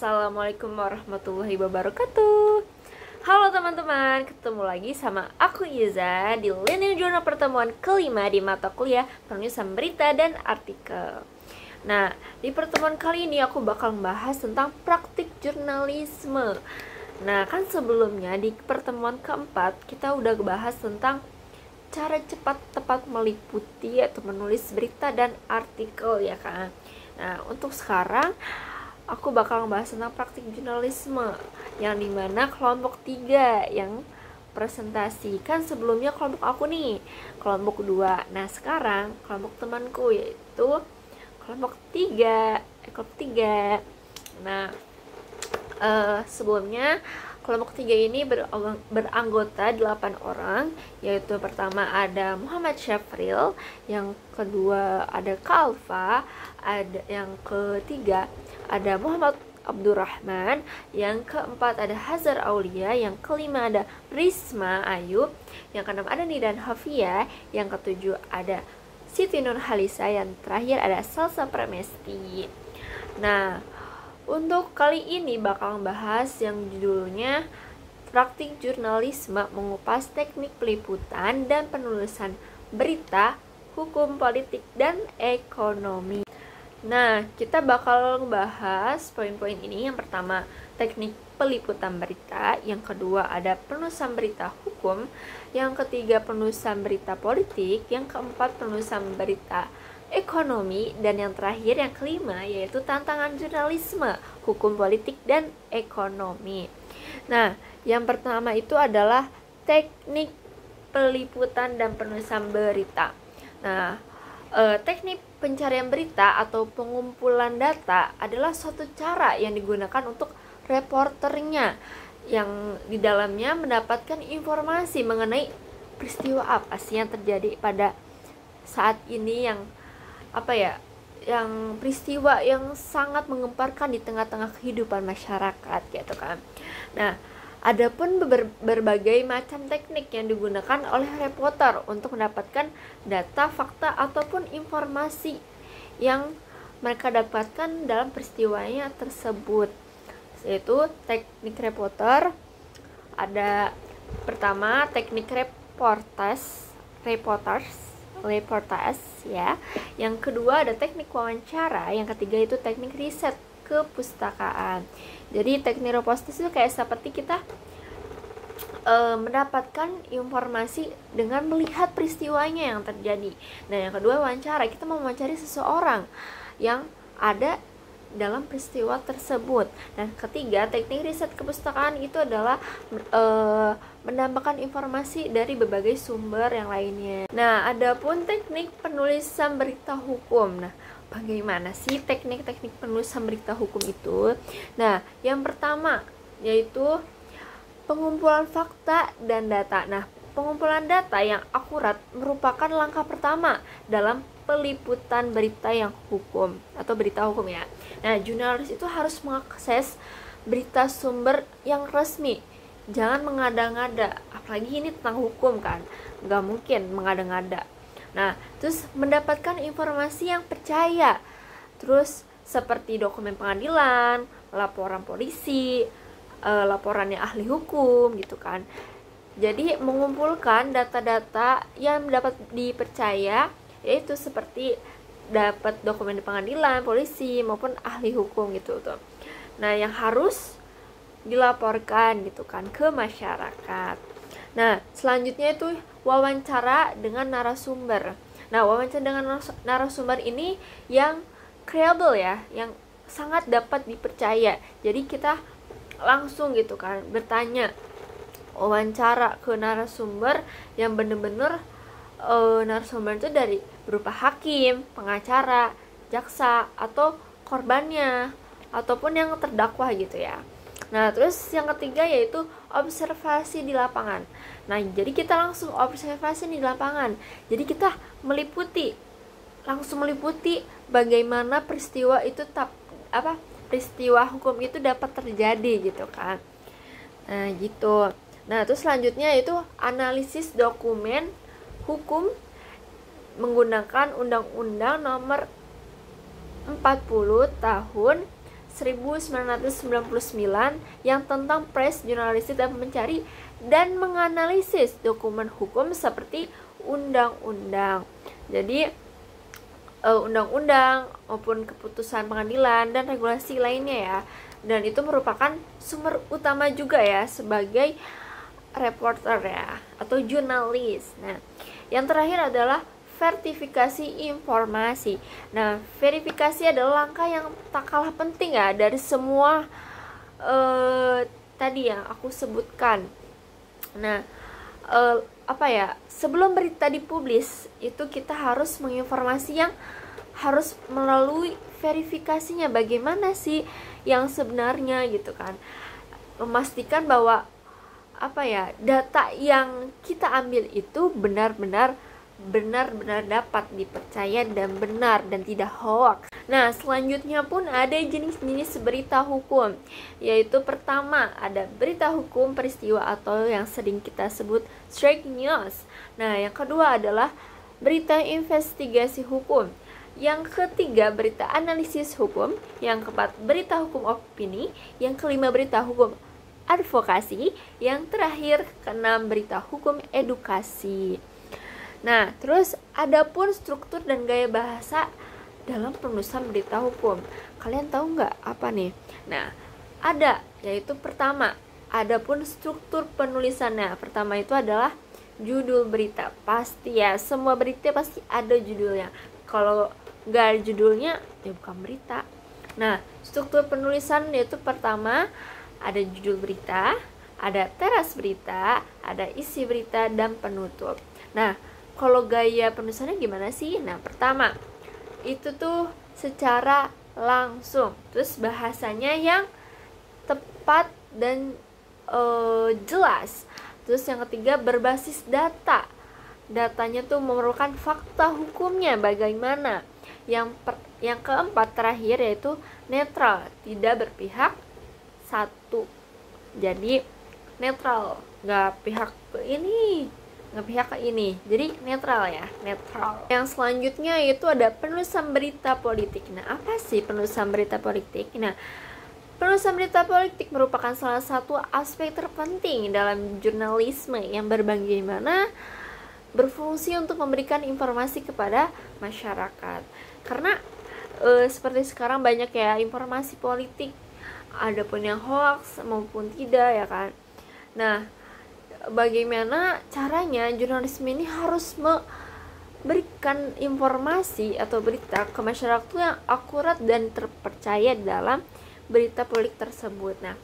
Assalamualaikum warahmatullahi wabarakatuh. Halo teman-teman, ketemu lagi sama aku Iza di Learning Journal pertemuan kelima di mata kuliah penulisan berita dan artikel. Nah, di pertemuan kali ini aku bakal membahas tentang praktik jurnalisme. Nah, kan sebelumnya di pertemuan keempat kita udah bahas tentang cara cepat tepat meliputi atau menulis berita dan artikel ya kan. Nah, untuk sekarang aku bakal ngebahas tentang praktik jurnalisme yang dimana kelompok 3 yang presentasi. Kan sebelumnya kelompok aku nih kelompok 2. Nah sekarang kelompok temanku yaitu kelompok 3. Nah sebelumnya kelompok 3 ini beranggota 8 orang, yaitu pertama ada Muhammad Syafril, yang kedua ada Kalfa, ada yang ketiga ada Muhammad Abdurrahman, yang keempat ada Hazar Aulia, yang kelima ada Risma Ayub, yang keenam ada Nidan Hafia, yang ketujuh ada Siti Nur Halisa, yang terakhir ada Salsa Pramesti. Nah, untuk kali ini bakal membahas yang judulnya Praktik Jurnalisme Mengupas Teknik Peliputan dan Penulisan Berita, Hukum Politik dan Ekonomi. Nah, kita bakal ngebahas poin-poin ini. Yang pertama, teknik peliputan berita. Yang kedua, ada penulisan berita hukum. Yang ketiga, penulisan berita politik. Yang keempat, penulisan berita ekonomi. Dan yang terakhir, yang kelima, yaitu tantangan jurnalisme, hukum politik dan ekonomi. Nah, yang pertama itu adalah teknik peliputan dan penulisan berita. Nah, teknik pencarian berita atau pengumpulan data adalah suatu cara yang digunakan untuk reporternya yang di dalamnya mendapatkan informasi mengenai peristiwa apa sih yang terjadi pada saat ini, yang peristiwa yang sangat menggemparkan di tengah-tengah kehidupan masyarakat gitu kan. Nah, adapun berbagai macam teknik yang digunakan oleh reporter untuk mendapatkan data, fakta, ataupun informasi yang mereka dapatkan dalam peristiwanya tersebut. Yaitu teknik reporter, ada pertama teknik reportase ya. Yang kedua ada teknik wawancara, yang ketiga itu teknik riset kepustakaan. Jadi teknik reportase itu kayak seperti kita mendapatkan informasi dengan melihat peristiwanya yang terjadi. Nah, yang kedua wawancara, kita mewawancari seseorang yang ada dalam peristiwa tersebut. Dan ketiga, teknik riset kepustakaan itu adalah menambahkan informasi dari berbagai sumber yang lainnya. Nah, adapun teknik penulisan berita hukum. Nah, bagaimana sih teknik-teknik penulisan berita hukum itu? Nah, yang pertama yaitu pengumpulan fakta dan data. Nah, pengumpulan data yang akurat merupakan langkah pertama dalam peliputan berita yang hukum atau berita hukum ya. Nah, jurnalis itu harus mengakses berita sumber yang resmi. Jangan mengada-ngada, apalagi ini tentang hukum kan. Nggak mungkin mengada-ngada. Nah, terus mendapatkan informasi yang percaya. Terus seperti dokumen pengadilan, laporan polisi, laporannya ahli hukum gitu kan. Jadi mengumpulkan data-data yang dapat dipercaya, yaitu seperti dapat dokumen di pengadilan, polisi maupun ahli hukum gitu tuh. Nah, yang harus dilaporkan gitu kan ke masyarakat. Nah, selanjutnya itu wawancara dengan narasumber. Nah, wawancara dengan narasumber ini yang credible ya, yang sangat dapat dipercaya. Jadi kita langsung gitu kan bertanya, wawancara ke narasumber yang bener-bener narasumber itu dari berupa hakim, pengacara, jaksa, atau korbannya, ataupun yang terdakwa gitu ya. Nah, terus yang ketiga yaitu observasi di lapangan. Nah, jadi kita langsung observasi di lapangan. Jadi kita langsung meliputi bagaimana peristiwa itu peristiwa hukum itu dapat terjadi gitu kan. Nah, gitu. Nah, terus selanjutnya itu analisis dokumen hukum menggunakan Undang-Undang Nomor 40 Tahun 1999 yang tentang press, jurnalistik, dan mencari dan menganalisis dokumen hukum seperti undang-undang. Jadi undang-undang maupun keputusan pengadilan dan regulasi lainnya ya. Dan itu merupakan sumber utama juga ya sebagai reporter ya atau jurnalis. Nah, yang terakhir adalah verifikasi informasi. Nah, verifikasi adalah langkah yang tak kalah penting ya dari semua tadi yang aku sebutkan. Nah, sebelum berita dipublis itu kita harus menginformasi yang harus melalui verifikasinya, bagaimana sih yang sebenarnya gitu kan, memastikan bahwa data yang kita ambil itu benar-benar dapat dipercaya dan benar dan tidak hoax. Nah, selanjutnya pun ada jenis-jenis berita hukum, yaitu pertama ada berita hukum peristiwa atau yang sering kita sebut straight news. Nah, yang kedua adalah berita investigasi hukum. Yang ketiga berita analisis hukum. Yang keempat berita hukum opini. Yang kelima berita hukum advokasi. Yang terakhir keenam berita hukum edukasi. Nah, terus adapun struktur dan gaya bahasa dalam penulisan berita hukum. Kalian tahu nggak apa nih? Nah, ada, yaitu pertama, adapun struktur penulisannya. Pertama itu adalah judul berita. Pasti ya, semua berita pasti ada judulnya. Kalau nggak ada judulnya, ya bukan berita. Nah, struktur penulisan yaitu pertama, ada judul berita, ada teras berita, ada isi berita, dan penutup. Nah, kalau gaya penulisannya gimana sih? Nah, pertama itu tuh secara langsung, terus bahasanya yang tepat dan jelas. Terus yang ketiga berbasis data. Datanya tuh memerlukan fakta hukumnya bagaimana. Yang keempat terakhir yaitu netral, tidak berpihak satu. Jadi netral, nggak pihak ke ini, nggak pihak ke ini, jadi netral ya, netral. Yang selanjutnya itu ada penulisan berita politik. Nah, apa sih penulisan berita politik? Nah, penulisan berita politik merupakan salah satu aspek terpenting dalam jurnalisme yang bagaimana berfungsi untuk memberikan informasi kepada masyarakat. Karena seperti sekarang banyak ya informasi politik, ada pun yang hoax maupun tidak ya kan. Nah, bagaimana caranya jurnalisme ini harus memberikan informasi atau berita ke masyarakat yang akurat dan terpercaya dalam berita politik tersebut. Nah,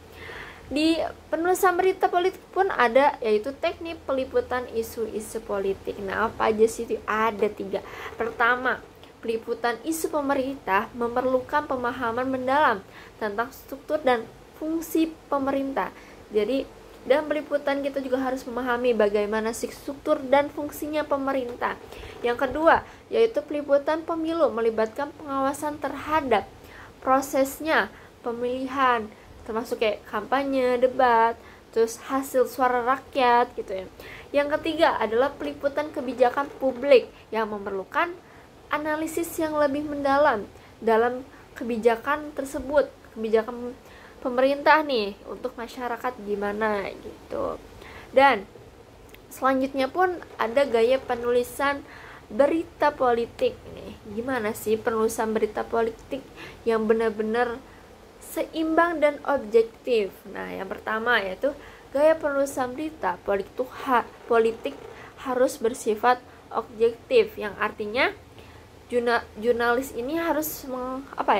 di penulisan berita politik pun ada, yaitu teknik peliputan isu-isu politik. Nah, apa aja sih? Ada 3. Pertama, peliputan isu pemerintah memerlukan pemahaman mendalam tentang struktur dan fungsi pemerintah. Jadi, dalam peliputan kita juga harus memahami bagaimana struktur dan fungsinya pemerintah. Yang kedua, yaitu peliputan pemilu melibatkan pengawasan terhadap prosesnya pemilihan, termasuk kayak kampanye, debat, terus hasil suara rakyat gitu ya. Yang ketiga adalah peliputan kebijakan publik yang memerlukan analisis yang lebih mendalam dalam kebijakan tersebut, kebijakan pemerintah nih untuk masyarakat gimana gitu. Dan selanjutnya pun ada gaya penulisan berita politik nih. Gimana sih penulisan berita politik yang benar-benar seimbang dan objektif? Nah, yang pertama yaitu gaya penulisan berita politik harus bersifat objektif, yang artinya jurnalis ini harus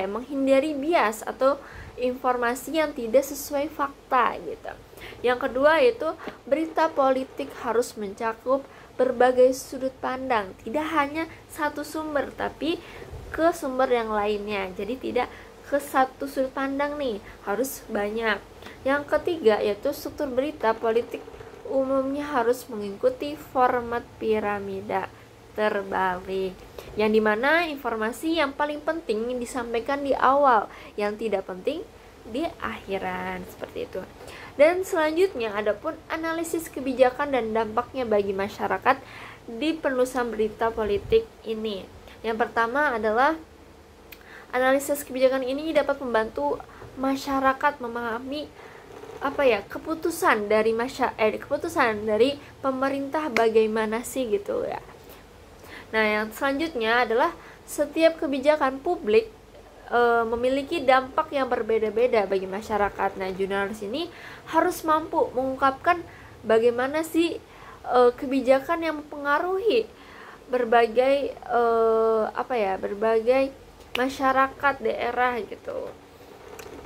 menghindari bias atau informasi yang tidak sesuai fakta gitu. Yang kedua yaitu berita politik harus mencakup berbagai sudut pandang, tidak hanya satu sumber tapi ke sumber yang lainnya. Jadi tidak ke satu sudut pandang nih, harus banyak. Yang ketiga yaitu struktur berita politik umumnya harus mengikuti format piramida terbalik, yang dimana informasi yang paling penting disampaikan di awal, yang tidak penting di akhiran, seperti itu. Dan selanjutnya adapun analisis kebijakan dan dampaknya bagi masyarakat di penulisan berita politik ini. Yang pertama adalah analisis kebijakan ini dapat membantu masyarakat memahami keputusan dari pemerintah bagaimana sih gitu ya. Nah, yang selanjutnya adalah setiap kebijakan publik memiliki dampak yang berbeda-beda bagi masyarakat. Nah, jurnalis ini harus mampu mengungkapkan bagaimana sih kebijakan yang mempengaruhi berbagai berbagai masyarakat daerah gitu,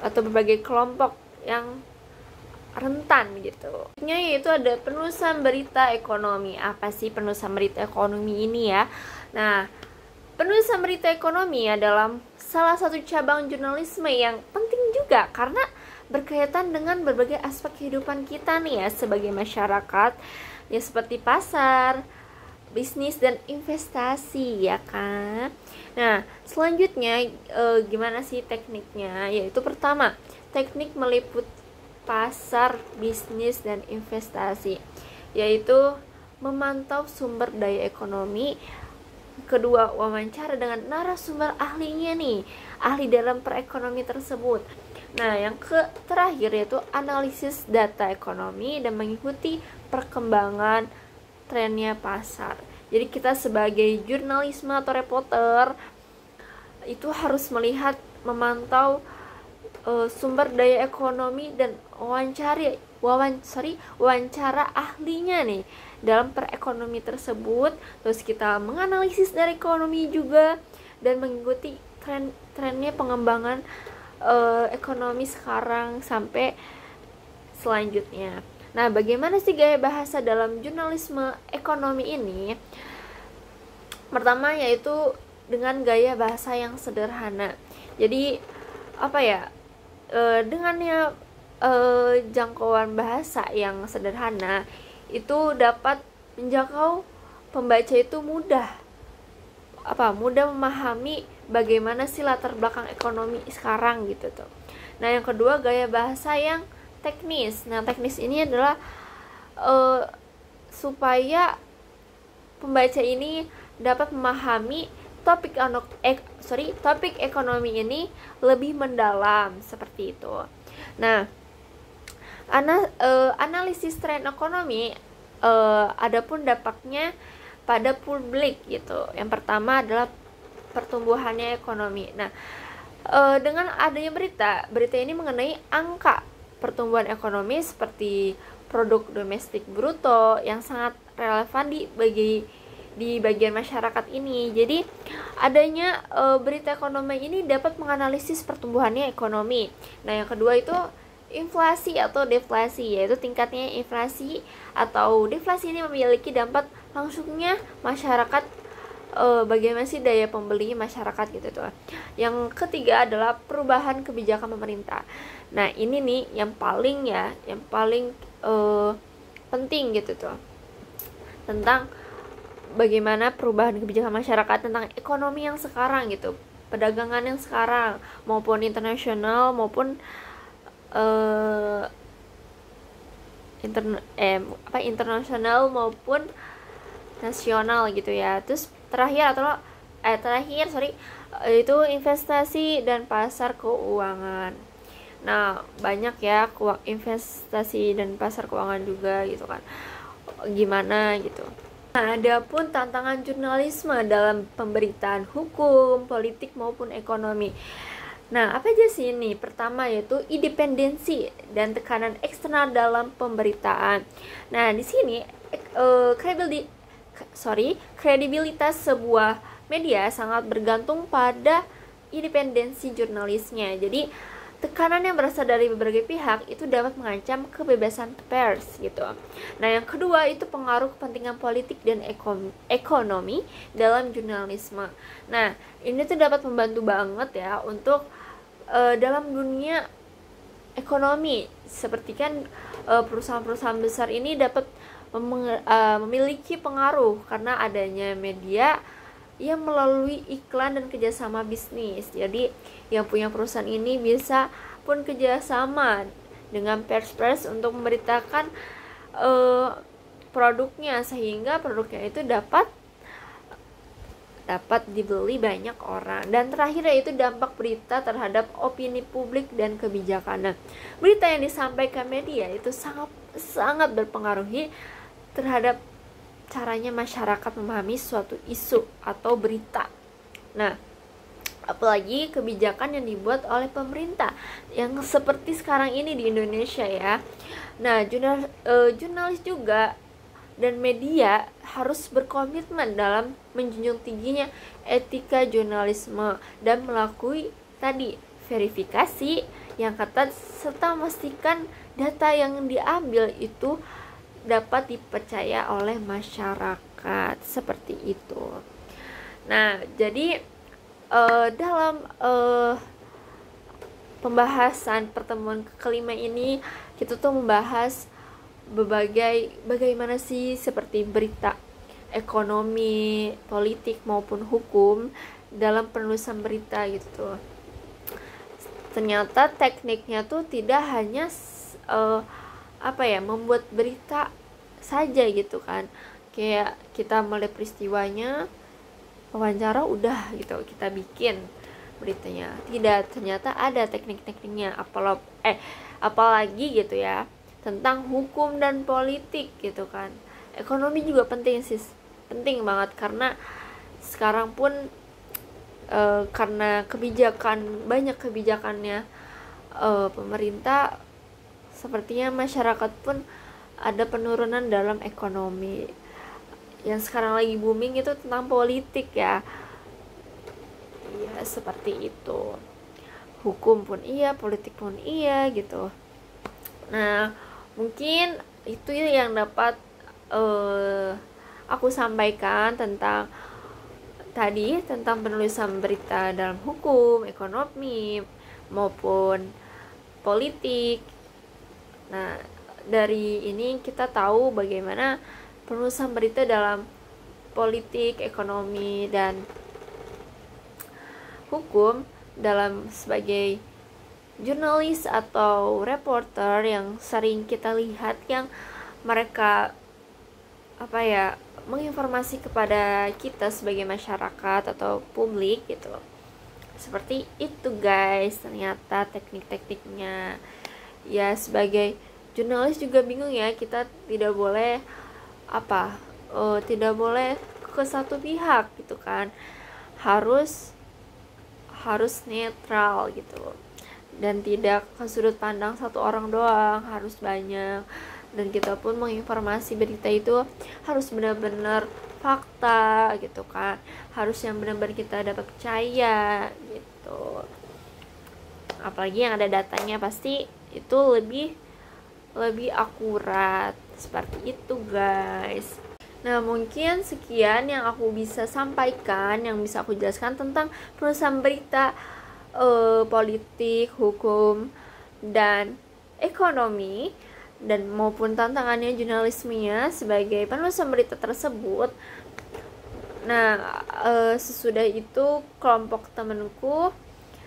atau berbagai kelompok yang rentan gitu. Yaitu ada penulisan berita ekonomi. Apa sih penulisan berita ekonomi ini ya? Nah, penulisan berita ekonomi adalah salah satu cabang jurnalisme yang penting juga karena berkaitan dengan berbagai aspek kehidupan kita nih ya sebagai masyarakat, ya seperti pasar, bisnis dan investasi ya kan. Nah, selanjutnya gimana sih tekniknya? Yaitu pertama, teknik meliput pasar, bisnis dan investasi, yaitu memantau sumber daya ekonomi. Kedua, wawancara dengan narasumber ahlinya nih, ahli dalam perekonomi tersebut. Nah, yang terakhir yaitu analisis data ekonomi dan mengikuti perkembangan trennya pasar. Jadi kita sebagai jurnalisme atau reporter itu harus melihat, memantau sumber daya ekonomi dan wawancara ahlinya nih dalam perekonomi tersebut. Terus kita menganalisis dari ekonomi juga dan mengikuti trennya pengembangan ekonomi sekarang sampai selanjutnya. Nah, bagaimana sih gaya bahasa dalam jurnalisme ekonomi ini? Pertama yaitu dengan gaya bahasa yang sederhana. Jadi dengannya jangkauan bahasa yang sederhana itu dapat menjangkau pembaca itu mudah memahami bagaimana sih latar belakang ekonomi sekarang gitu tuh. Nah, yang kedua gaya bahasa yang teknis. Nah, teknis ini adalah supaya pembaca ini dapat memahami topik ekonomi ini lebih mendalam seperti itu. Nah, analisis tren ekonomi adapun dampaknya pada publik gitu. Yang pertama adalah pertumbuhannya ekonomi. Nah, dengan adanya berita ini mengenai angka pertumbuhan ekonomi seperti produk domestik bruto yang sangat relevan di bagian masyarakat ini. Jadi adanya berita ekonomi ini dapat menganalisis pertumbuhannya ekonomi. Nah, yang kedua itu inflasi atau deflasi, yaitu tingkatnya inflasi atau deflasi ini memiliki dampak langsungnya masyarakat, bagaimana sih daya pembeli masyarakat gitu tuh. Yang ketiga adalah perubahan kebijakan pemerintah. Nah, ini nih yang paling penting gitu tuh, tentang bagaimana perubahan kebijakan masyarakat tentang ekonomi yang sekarang gitu, perdagangan yang sekarang maupun internasional maupun internasional maupun nasional gitu ya. Terus terakhir itu investasi dan pasar keuangan. Nah, banyak ya investasi dan pasar keuangan juga gitu kan, gimana gitu. Nah, adapun tantangan jurnalisme dalam pemberitaan hukum, politik maupun ekonomi. Nah, apa aja sih ini? Pertama yaitu independensi dan tekanan eksternal dalam pemberitaan. Nah, di sini kredibilitas sebuah media sangat bergantung pada independensi jurnalisnya. Jadi tekanan yang berasal dari berbagai pihak itu dapat mengancam kebebasan pers gitu. Nah, yang kedua itu pengaruh kepentingan politik dan ekonomi dalam jurnalisme. Nah, ini tuh dapat membantu banget ya untuk dalam dunia ekonomi. Seperti kan perusahaan-perusahaan besar ini dapat memiliki pengaruh karena adanya media yang melalui iklan dan kerjasama bisnis. Jadi yang punya perusahaan ini bisa pun kerjasama dengan pers untuk memberitakan produknya, sehingga produknya itu dapat dapat dibeli banyak orang. Dan terakhir yaitu dampak berita terhadap opini publik dan kebijakan. Nah, berita yang disampaikan media itu sangat berpengaruhi terhadap caranya masyarakat memahami suatu isu atau berita. Nah, apalagi kebijakan yang dibuat oleh pemerintah yang seperti sekarang ini di Indonesia ya. Nah, jurnalis juga dan media harus berkomitmen dalam menjunjung tingginya etika jurnalisme dan melakukan tadi verifikasi yang ketat serta memastikan data yang diambil itu dapat dipercaya oleh masyarakat, seperti itu. Nah, jadi dalam pembahasan pertemuan kelima ini kita tuh membahas bagaimana sih seperti berita ekonomi, politik maupun hukum dalam penulisan berita gitu. Ternyata tekniknya tuh tidak hanya membuat berita saja gitu kan. Kayak kita melihat peristiwanya, wawancara udah gitu kita bikin beritanya. Tidak, ternyata ada teknik-tekniknya. Apalagi gitu ya tentang hukum dan politik gitu kan. Ekonomi juga penting banget karena sekarang pun karena banyak kebijakannya pemerintah, sepertinya masyarakat pun ada penurunan dalam ekonomi. Yang sekarang lagi booming itu tentang politik ya. Iya, seperti itu. Hukum pun iya, politik pun iya gitu. Nah, mungkin itu yang dapat aku sampaikan tentang penulisan berita dalam hukum, ekonomi maupun politik. Nah, dari ini kita tahu bagaimana penulisan berita dalam politik, ekonomi, dan hukum dalam sebagai jurnalis atau reporter yang sering kita lihat yang mereka menginformasi kepada kita sebagai masyarakat atau publik gitu. Seperti itu guys, ternyata teknik-tekniknya. Ya, sebagai jurnalis juga bingung ya, kita tidak boleh ke satu pihak gitu kan. Harus netral gitu. Dan tidak ke sudut pandang satu orang doang, harus banyak. Dan kita pun menginformasi berita itu harus benar-benar fakta gitu kan, harus yang benar-benar kita dapat percaya gitu. Apalagi yang ada datanya pasti itu lebih akurat, seperti itu guys. Nah, mungkin sekian yang aku bisa sampaikan, yang bisa aku jelaskan tentang penulisan berita politik, hukum, dan ekonomi, dan maupun tantangannya jurnalismenya sebagai penulisan berita tersebut. Nah, sesudah itu kelompok temanku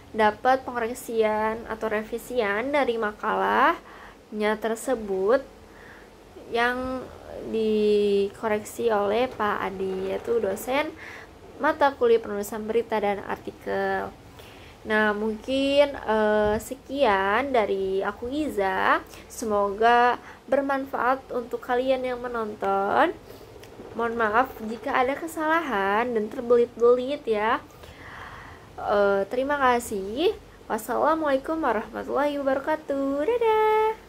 dapat pengoreksian atau revisian dari makalahnya tersebut yang dikoreksi oleh Pak Adi, yaitu dosen mata kuliah penulisan berita dan artikel. Nah, mungkin sekian dari aku Iza. Semoga bermanfaat untuk kalian yang menonton. Mohon maaf jika ada kesalahan dan terbelit-belit ya. Terima kasih. Wassalamualaikum warahmatullahi wabarakatuh. Dadah.